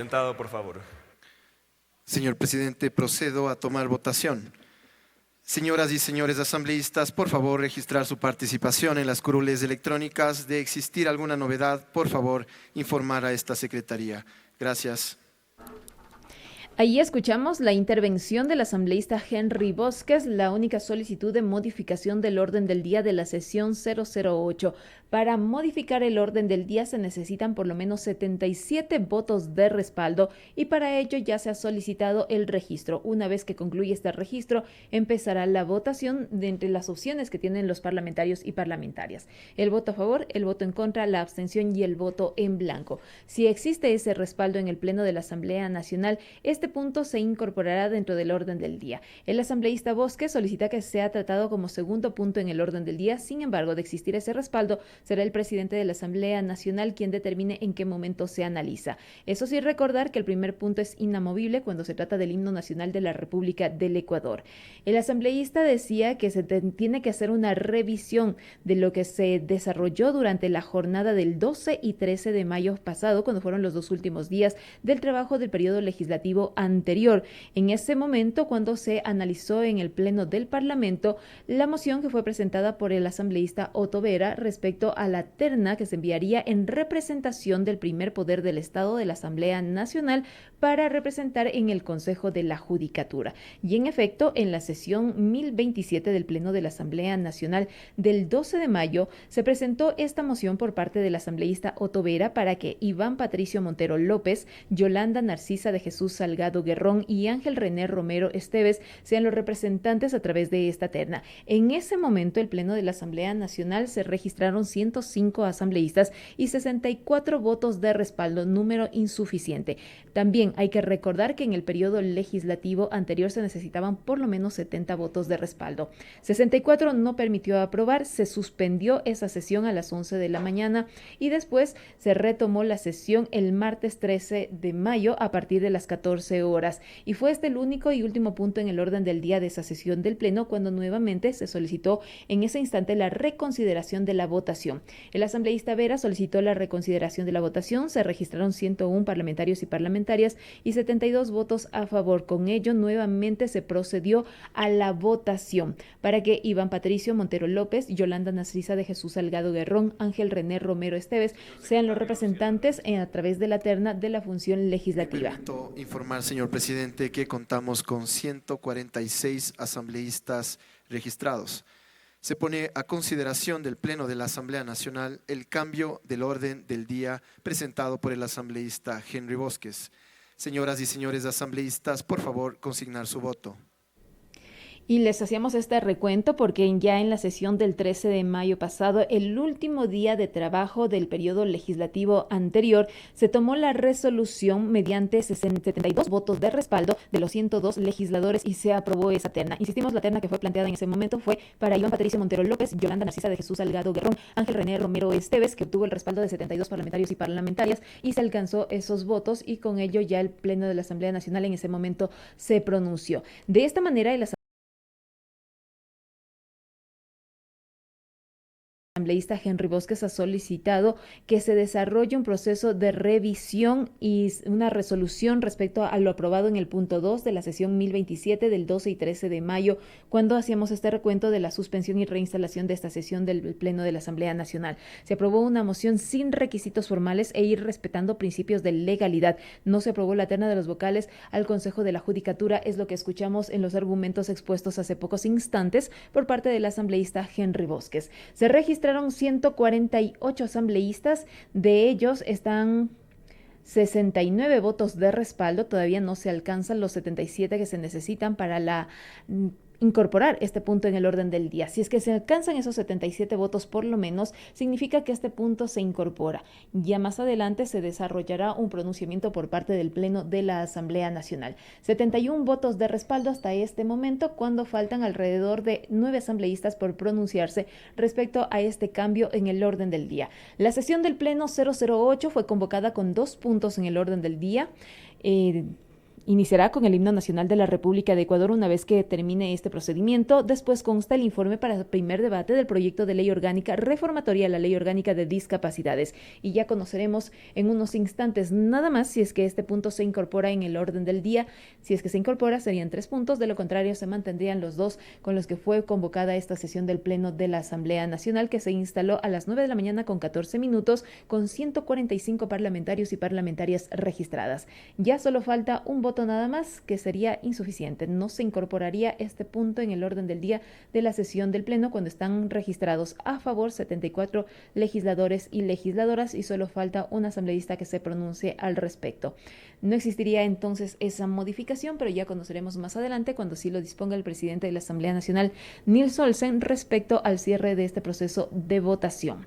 Sentado, por favor. Señor presidente, procedo a tomar votación. Señoras y señores asambleístas, por favor, registrar su participación en las curules electrónicas. De existir alguna novedad, por favor, informar a esta secretaría. Gracias. Ahí escuchamos la intervención del asambleísta Henry Bosques, la única solicitud de modificación del orden del día de la sesión 008. Para modificar el orden del día se necesitan por lo menos 77 votos de respaldo y para ello ya se ha solicitado el registro. Una vez que concluya este registro, empezará la votación de entre las opciones que tienen los parlamentarios y parlamentarias. El voto a favor, el voto en contra, la abstención y el voto en blanco. Si existe ese respaldo en el Pleno de la Asamblea Nacional, este punto se incorporará dentro del orden del día. El asambleísta Bosques solicita que sea tratado como segundo punto en el orden del día. Sin embargo, de existir ese respaldo, será el presidente de la Asamblea Nacional quien determine en qué momento se analiza. Eso sí, recordar que el primer punto es inamovible cuando se trata del himno nacional de la República del Ecuador. El asambleísta decía que se tiene que hacer una revisión de lo que se desarrolló durante la jornada del 12 y 13 de mayo pasado, cuando fueron los dos últimos días del trabajo del periodo legislativo anterior. En ese momento, cuando se analizó en el Pleno del Parlamento la moción que fue presentada por el asambleísta Otto Vera respecto a la terna que se enviaría en representación del primer poder del Estado de la Asamblea Nacional para representar en el Consejo de la Judicatura. Y en efecto, en la sesión 1027 del Pleno de la Asamblea Nacional del 12 de mayo, se presentó esta moción por parte del asambleísta Otto Vera para que Iván Patricio Montero López, Yolanda Narcisa de Jesús Salgado Guerrón y Ángel René Romero Esteves sean los representantes a través de esta terna. En ese momento, el Pleno de la Asamblea Nacional se registraron 105 asambleístas y 64 votos de respaldo, número insuficiente. También hay que recordar que en el periodo legislativo anterior se necesitaban por lo menos 70 votos de respaldo. 64 no permitió aprobar, se suspendió esa sesión a las 11 de la mañana y después se retomó la sesión el martes 13 de mayo a partir de las 14 horas. Y fue este el único y último punto en el orden del día de esa sesión del Pleno cuando nuevamente se solicitó en ese instante la reconsideración de la votación. El asambleísta Vera solicitó la reconsideración de la votación, se registraron 101 parlamentarios y parlamentarias y 72 votos a favor. Con ello, nuevamente se procedió a la votación para que Iván Patricio Montero López, Yolanda Narcisa de Jesús Salgado Guerrón, Ángel René Romero Esteves sean los representantes a través de la terna de la función legislativa. Me permito informar, señor presidente, que contamos con 146 asambleístas registrados. Se pone a consideración del Pleno de la Asamblea Nacional el cambio del orden del día presentado por el asambleísta Henry Bosques. Señoras y señores asambleístas, por favor, consignar su voto. Y les hacíamos este recuento porque ya en la sesión del 13 de mayo pasado, el último día de trabajo del periodo legislativo anterior, se tomó la resolución mediante 72 votos de respaldo de los 102 legisladores y se aprobó esa terna. Insistimos, la terna que fue planteada en ese momento fue para Iván Patricio Montero López, Yolanda Narcisa de Jesús Salgado Guerrón, Ángel René Romero Esteves, que obtuvo el respaldo de 72 parlamentarios y parlamentarias y se alcanzó esos votos y con ello ya el Pleno de la Asamblea Nacional en ese momento se pronunció. De esta manera, el asambleísta Henry Bosques ha solicitado que se desarrolle un proceso de revisión y una resolución respecto a lo aprobado en el punto 2 de la sesión 1027 del 12 y 13 de mayo, cuando hacíamos este recuento de la suspensión y reinstalación de esta sesión del Pleno de la Asamblea Nacional. Se aprobó una moción sin requisitos formales e ir respetando principios de legalidad. No se aprobó la terna de los vocales al Consejo de la Judicatura, es lo que escuchamos en los argumentos expuestos hace pocos instantes por parte del asambleísta Henry Bosques. Se registraron 148 asambleístas, de ellos están 69 votos de respaldo, todavía no se alcanzan los 77 que se necesitan para incorporar este punto en el orden del día. Si es que se alcanzan esos 77 votos por lo menos, significa que este punto se incorpora. Ya más adelante se desarrollará un pronunciamiento por parte del Pleno de la Asamblea Nacional. 71 votos de respaldo hasta este momento, cuando faltan alrededor de 9 asambleístas por pronunciarse respecto a este cambio en el orden del día. La sesión del Pleno 008 fue convocada con 2 puntos en el orden del día. Iniciará con el himno nacional de la República de Ecuador una vez que termine este procedimiento. Después consta el informe para el primer debate del proyecto de ley orgánica reformatoria a la ley orgánica de discapacidades. Y ya conoceremos en unos instantes nada más si es que este punto se incorpora en el orden del día. Si es que se incorpora serían 3 puntos, de lo contrario se mantendrían los 2 con los que fue convocada esta sesión del Pleno de la Asamblea Nacional, que se instaló a las 9 de la mañana con 14 minutos con 145 parlamentarios y parlamentarias registradas. Ya solo falta un voto nada más, que sería insuficiente. No se incorporaría este punto en el orden del día de la sesión del Pleno cuando están registrados a favor 74 legisladores y legisladoras y solo falta un asambleísta que se pronuncie al respecto. No existiría entonces esa modificación, pero ya conoceremos más adelante cuando sí lo disponga el presidente de la Asamblea Nacional, Nils Olsen, respecto al cierre de este proceso de votación.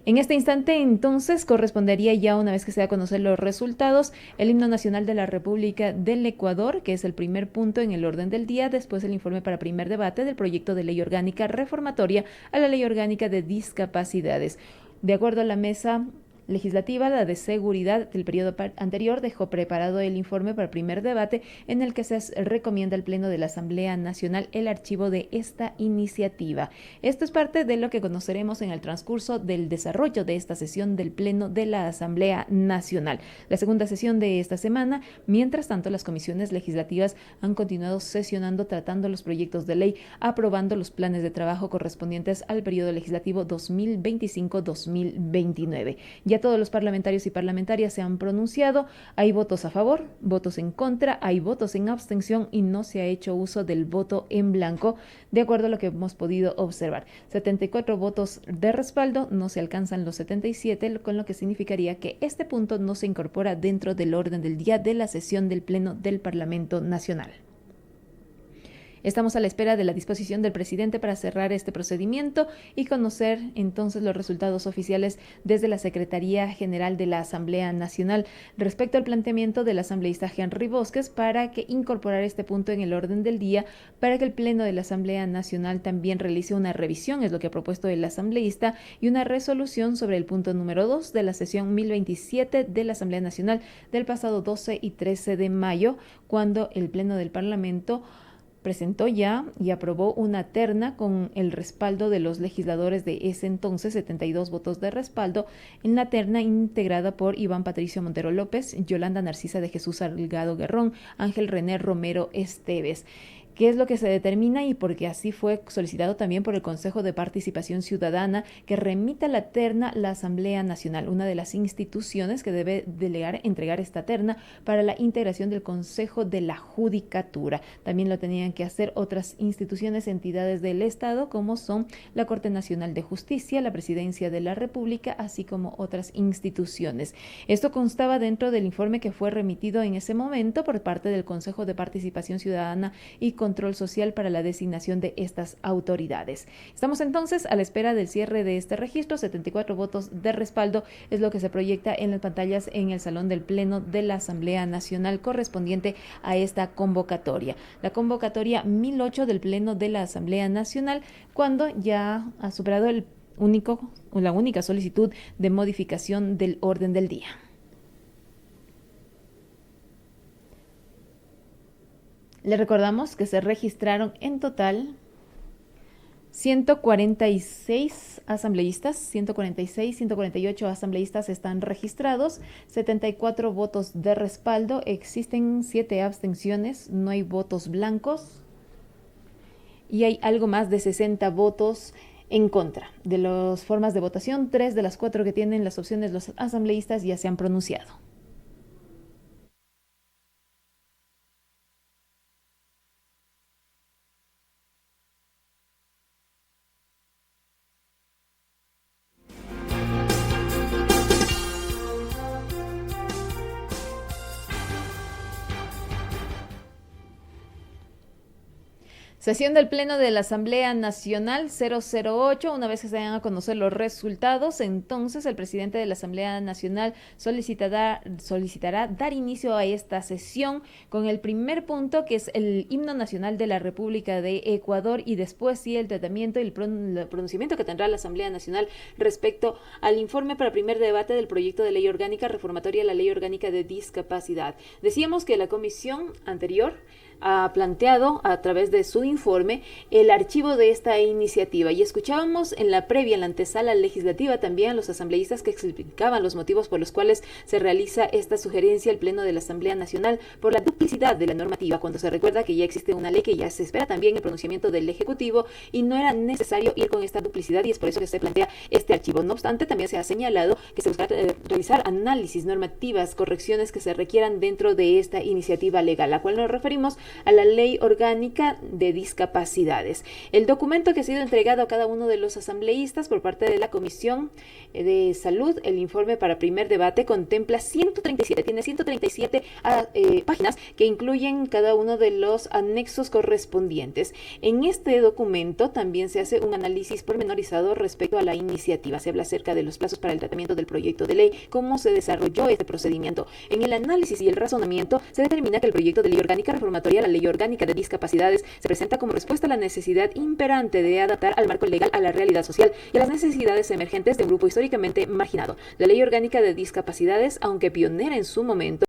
En este instante, entonces, correspondería ya, una vez que se da a conocer los resultados, el himno nacional de la República del Ecuador, que es el primer punto en el orden del día, después el informe para primer debate del proyecto de ley orgánica reformatoria a la ley orgánica de discapacidades. De acuerdo a la mesa legislativa, la de seguridad del periodo anterior dejó preparado el informe para el primer debate en el que se recomienda al Pleno de la Asamblea Nacional el archivo de esta iniciativa. Esto es parte de lo que conoceremos en el transcurso del desarrollo de esta sesión del Pleno de la Asamblea Nacional. La segunda sesión de esta semana. Mientras tanto, las comisiones legislativas han continuado sesionando, tratando los proyectos de ley, aprobando los planes de trabajo correspondientes al periodo legislativo 2025-2029. Ya todos los parlamentarios y parlamentarias se han pronunciado. Hay votos a favor, votos en contra, hay votos en abstención y no se ha hecho uso del voto en blanco, de acuerdo a lo que hemos podido observar. 74 votos de respaldo, no se alcanzan los 77, con lo que significaría que este punto no se incorpora dentro del orden del día de la sesión del Pleno del Parlamento Nacional. Estamos a la espera de la disposición del presidente para cerrar este procedimiento y conocer entonces los resultados oficiales desde la Secretaría General de la Asamblea Nacional respecto al planteamiento del asambleísta Henry Bosques para que incorporar este punto en el orden del día para que el Pleno de la Asamblea Nacional también realice una revisión, es lo que ha propuesto el asambleísta, y una resolución sobre el punto número 2 de la sesión 1027 de la Asamblea Nacional del pasado 12 y 13 de mayo, cuando el Pleno del Parlamento presentó ya y aprobó una terna con el respaldo de los legisladores de ese entonces, 72 votos de respaldo, en la terna integrada por Iván Patricio Montero López, Yolanda Narcisa de Jesús Salgado Guerrón, Ángel René Romero Esteves. ¿Qué es lo que se determina? Y porque así fue solicitado también por el Consejo de Participación Ciudadana que remita la terna la Asamblea Nacional, una de las instituciones que debe entregar esta terna para la integración del Consejo de la Judicatura. También lo tenían que hacer otras instituciones, entidades del Estado, como son la Corte Nacional de Justicia, la Presidencia de la República, así como otras instituciones. Esto constaba dentro del informe que fue remitido en ese momento por parte del Consejo de Participación Ciudadana y Control Social para la designación de estas autoridades. Estamos entonces a la espera del cierre de este registro. 74 votos de respaldo es lo que se proyecta en las pantallas en el Salón del Pleno de la Asamblea Nacional correspondiente a esta convocatoria. La convocatoria 1008 del Pleno de la Asamblea Nacional, cuando ya ha superado la única solicitud de modificación del orden del día. Le recordamos que se registraron en total 146 asambleístas, 148 asambleístas están registrados, 74 votos de respaldo, existen 7 abstenciones, no hay votos blancos y hay algo más de 60 votos en contra. De las formas de votación, 3 de las 4 que tienen las opciones los asambleístas ya se han pronunciado. Sesión del Pleno de la Asamblea Nacional 008. Una vez que se vayan a conocer los resultados, entonces el presidente de la Asamblea Nacional solicitará dar inicio a esta sesión con el primer punto, que es el himno nacional de la República de Ecuador, y después sí el tratamiento y el pronunciamiento que tendrá la Asamblea Nacional respecto al informe para primer debate del proyecto de ley orgánica reformatoria a la ley orgánica de discapacidad. Decíamos que la comisión anterior ha planteado a través de su informe el archivo de esta iniciativa, y escuchábamos en la previa, en la antesala legislativa, también a los asambleístas que explicaban los motivos por los cuales se realiza esta sugerencia al Pleno de la Asamblea Nacional por la duplicidad de la normativa, cuando se recuerda que ya existe una ley, que ya se espera también el pronunciamiento del Ejecutivo y no era necesario ir con esta duplicidad, y es por eso que se plantea este archivo. No obstante, también se ha señalado que se buscará realizar análisis, normativas, correcciones que se requieran dentro de esta iniciativa legal, a la cual nos referimos a la Ley Orgánica de Discapacidades. El documento que ha sido entregado a cada uno de los asambleístas por parte de la Comisión de Salud, el informe para primer debate, contempla 137 páginas que incluyen cada uno de los anexos correspondientes. En este documento también se hace un análisis pormenorizado respecto a la iniciativa. Se habla acerca de los plazos para el tratamiento del proyecto de ley, cómo se desarrolló este procedimiento. En el análisis y el razonamiento se determina que el proyecto de ley orgánica reformatoria a la ley orgánica de discapacidades se presenta como respuesta a la necesidad imperante de adaptar al marco legal a la realidad social y a las necesidades emergentes de un grupo históricamente marginado. La ley orgánica de discapacidades, aunque pionera en su momento,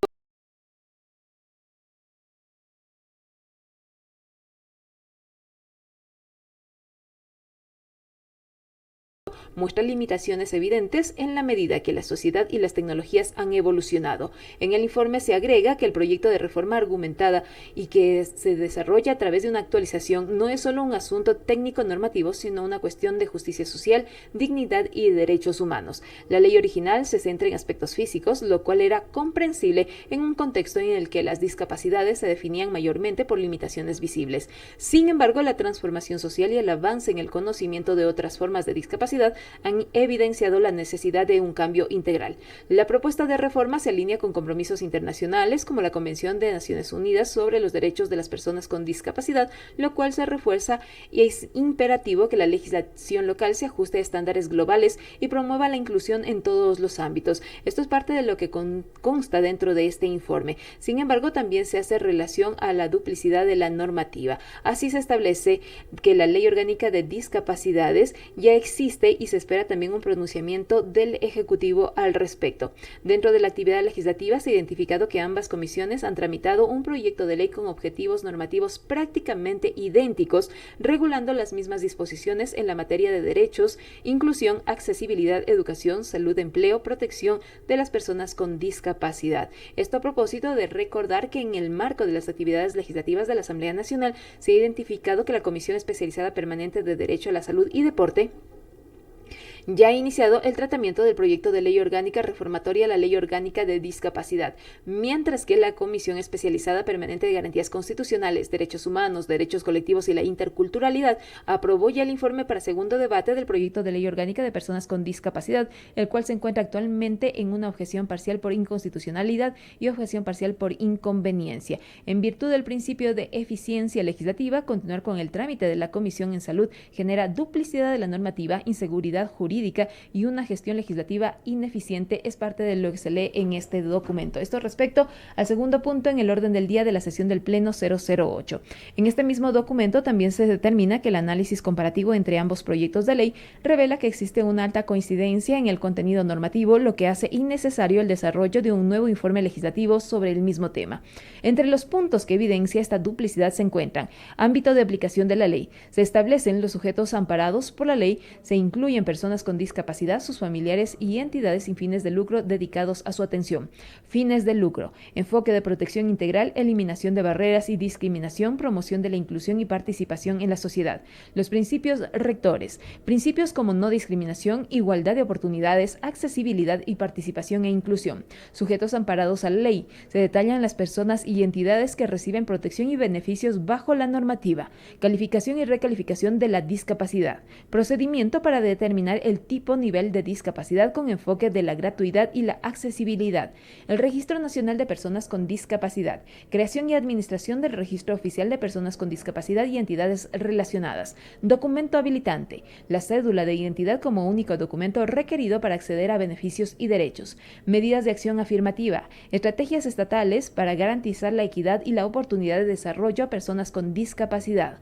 muestra limitaciones evidentes en la medida que la sociedad y las tecnologías han evolucionado. En el informe se agrega que el proyecto de reforma argumentada y que se desarrolla a través de una actualización no es solo un asunto técnico-normativo, sino una cuestión de justicia social, dignidad y derechos humanos. La ley original se centra en aspectos físicos, lo cual era comprensible en un contexto en el que las discapacidades se definían mayormente por limitaciones visibles. Sin embargo, la transformación social y el avance en el conocimiento de otras formas de discapacidad han evidenciado la necesidad de un cambio integral. La propuesta de reforma se alinea con compromisos internacionales como la Convención de Naciones Unidas sobre los Derechos de las Personas con Discapacidad, lo cual se refuerza, y es imperativo que la legislación local se ajuste a estándares globales y promueva la inclusión en todos los ámbitos. Esto es parte de lo que consta dentro de este informe. Sin embargo, también se hace relación a la duplicidad de la normativa. Así se establece que la Ley Orgánica de Discapacidades ya existe y se espera también un pronunciamiento del Ejecutivo al respecto. Dentro de la actividad legislativa se ha identificado que ambas comisiones han tramitado un proyecto de ley con objetivos normativos prácticamente idénticos, regulando las mismas disposiciones en la materia de derechos, inclusión, accesibilidad, educación, salud, empleo, protección de las personas con discapacidad. Esto a propósito de recordar que en el marco de las actividades legislativas de la Asamblea Nacional se ha identificado que la Comisión Especializada Permanente de Derecho a la Salud y Deporte ya ha iniciado el tratamiento del proyecto de ley orgánica reformatoria a la ley orgánica de discapacidad, mientras que la Comisión Especializada Permanente de Garantías Constitucionales, Derechos Humanos, Derechos Colectivos y la Interculturalidad aprobó ya el informe para segundo debate del proyecto de ley orgánica de personas con discapacidad, el cual se encuentra actualmente en una objeción parcial por inconstitucionalidad y objeción parcial por inconveniencia. En virtud del principio de eficiencia legislativa, continuar con el trámite de la Comisión en Salud genera duplicidad de la normativa, inseguridad jurídica y una gestión legislativa ineficiente, es parte de lo que se lee en este documento. Esto respecto al segundo punto en el orden del día de la sesión del Pleno 008. En este mismo documento también se determina que el análisis comparativo entre ambos proyectos de ley revela que existe una alta coincidencia en el contenido normativo, lo que hace innecesario el desarrollo de un nuevo informe legislativo sobre el mismo tema. Entre los puntos que evidencia esta duplicidad se encuentran: ámbito de aplicación de la ley. Se establecen los sujetos amparados por la ley, se incluyen personas con discapacidad, sus familiares y entidades sin fines de lucro dedicados a su atención. Fines de lucro: enfoque de protección integral, eliminación de barreras y discriminación, promoción de la inclusión y participación en la sociedad. Los principios rectores: principios como no discriminación, igualdad de oportunidades, accesibilidad y participación e inclusión. Sujetos amparados a la ley: se detallan las personas y entidades que reciben protección y beneficios bajo la normativa. Calificación y recalificación de la discapacidad. Procedimiento para determinar el tipo nivel de discapacidad con enfoque de la gratuidad y la accesibilidad. El Registro Nacional de Personas con Discapacidad. Creación y administración del Registro Oficial de Personas con Discapacidad y entidades relacionadas. Documento habilitante. La cédula de identidad como único documento requerido para acceder a beneficios y derechos. Medidas de acción afirmativa. Estrategias estatales para garantizar la equidad y la oportunidad de desarrollo a personas con discapacidad.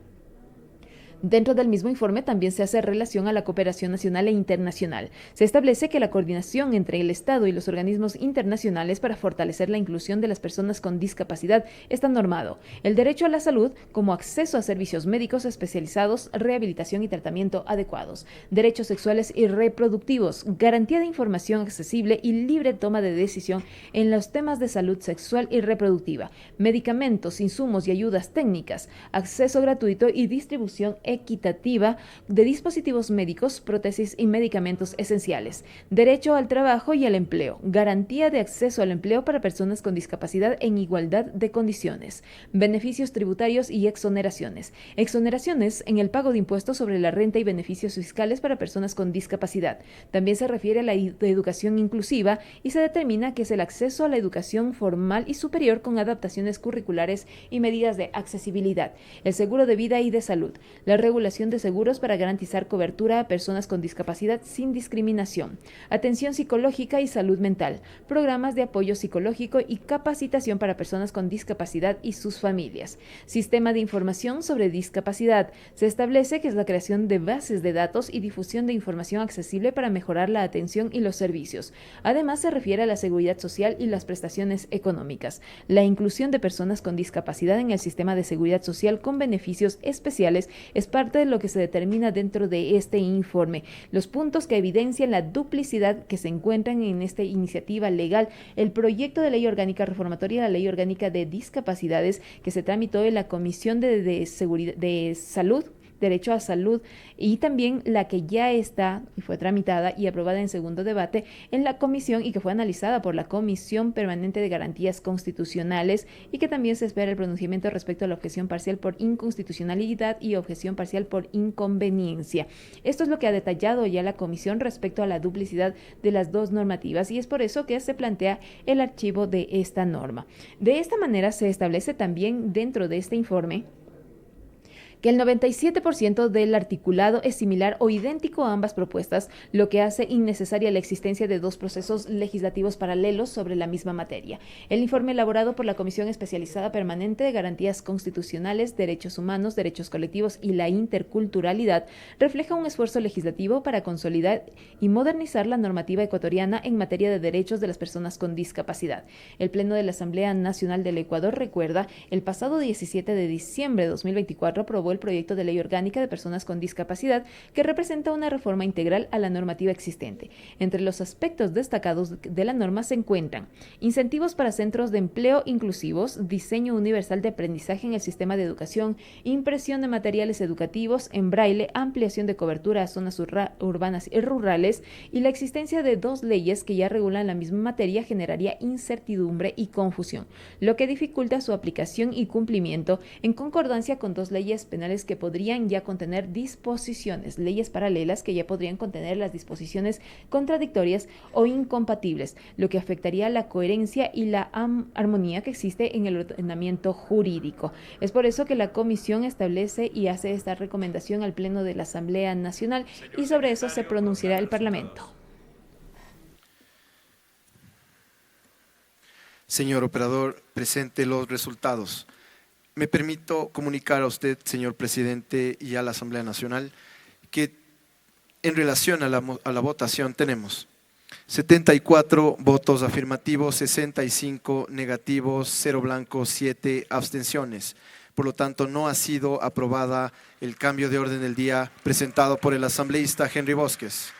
Dentro del mismo informe también se hace relación a la cooperación nacional e internacional. Se establece que la coordinación entre el Estado y los organismos internacionales para fortalecer la inclusión de las personas con discapacidad está normado. El derecho a la salud como acceso a servicios médicos especializados, rehabilitación y tratamiento adecuados. Derechos sexuales y reproductivos. Garantía de información accesible y libre toma de decisión en los temas de salud sexual y reproductiva. Medicamentos, insumos y ayudas técnicas. Acceso gratuito y distribución equitativa de dispositivos médicos, prótesis y medicamentos esenciales. Derecho al trabajo y al empleo. Garantía de acceso al empleo para personas con discapacidad en igualdad de condiciones. Beneficios tributarios y exoneraciones. Exoneraciones en el pago de impuestos sobre la renta y beneficios fiscales para personas con discapacidad. También se refiere a la educación inclusiva y se determina que es el acceso a la educación formal y superior con adaptaciones curriculares y medidas de accesibilidad. El seguro de vida y de salud. La regulación de seguros para garantizar cobertura a personas con discapacidad sin discriminación, atención psicológica y salud mental, programas de apoyo psicológico y capacitación para personas con discapacidad y sus familias. Sistema de información sobre discapacidad. Se establece que es la creación de bases de datos y difusión de información accesible para mejorar la atención y los servicios. Además, se refiere a la seguridad social y las prestaciones económicas. La inclusión de personas con discapacidad en el sistema de seguridad social con beneficios especiales es parte de lo que se determina dentro de este informe. Los puntos que evidencian la duplicidad que se encuentran en esta iniciativa legal, el proyecto de ley orgánica reformatoria a la ley orgánica de discapacidades que se tramitó en la Comisión de Salud, Derecho a Salud, y también la que ya está y fue tramitada y aprobada en segundo debate en la comisión y que fue analizada por la Comisión Permanente de Garantías Constitucionales y que también se espera el pronunciamiento respecto a la objeción parcial por inconstitucionalidad y objeción parcial por inconveniencia. Esto es lo que ha detallado ya la comisión respecto a la duplicidad de las dos normativas y es por eso que se plantea el archivo de esta norma. De esta manera se establece también dentro de este informe que el 97% del articulado es similar o idéntico a ambas propuestas, lo que hace innecesaria la existencia de dos procesos legislativos paralelos sobre la misma materia. El informe elaborado por la Comisión Especializada Permanente de Garantías Constitucionales, Derechos Humanos, Derechos Colectivos y la Interculturalidad refleja un esfuerzo legislativo para consolidar y modernizar la normativa ecuatoriana en materia de derechos de las personas con discapacidad. El Pleno de la Asamblea Nacional del Ecuador recuerda, el pasado 17 de diciembre de 2024 aprobó el proyecto de ley orgánica de personas con discapacidad que representa una reforma integral a la normativa existente. Entre los aspectos destacados de la norma se encuentran incentivos para centros de empleo inclusivos, diseño universal de aprendizaje en el sistema de educación, impresión de materiales educativos en braille, ampliación de cobertura a zonas urbanas y rurales y la existencia de dos leyes que ya regulan la misma materia generaría incertidumbre y confusión, lo que dificulta su aplicación y cumplimiento en concordancia con dos leyes penales que podrían ya contener disposiciones, leyes paralelas que ya podrían contener las disposiciones contradictorias o incompatibles, lo que afectaría la coherencia y la armonía que existe en el ordenamiento jurídico. Es por eso que la Comisión establece y hace esta recomendación al Pleno de la Asamblea Nacional y sobre eso se pronunciará el Parlamento. Señor operador, presente los resultados. Me permito comunicar a usted, señor presidente, y a la Asamblea Nacional que en relación a la votación tenemos 74 votos afirmativos, 65 negativos, 0 blancos, 7 abstenciones. Por lo tanto, no ha sido aprobada el cambio de orden del día presentado por el asambleísta Henry Bosques.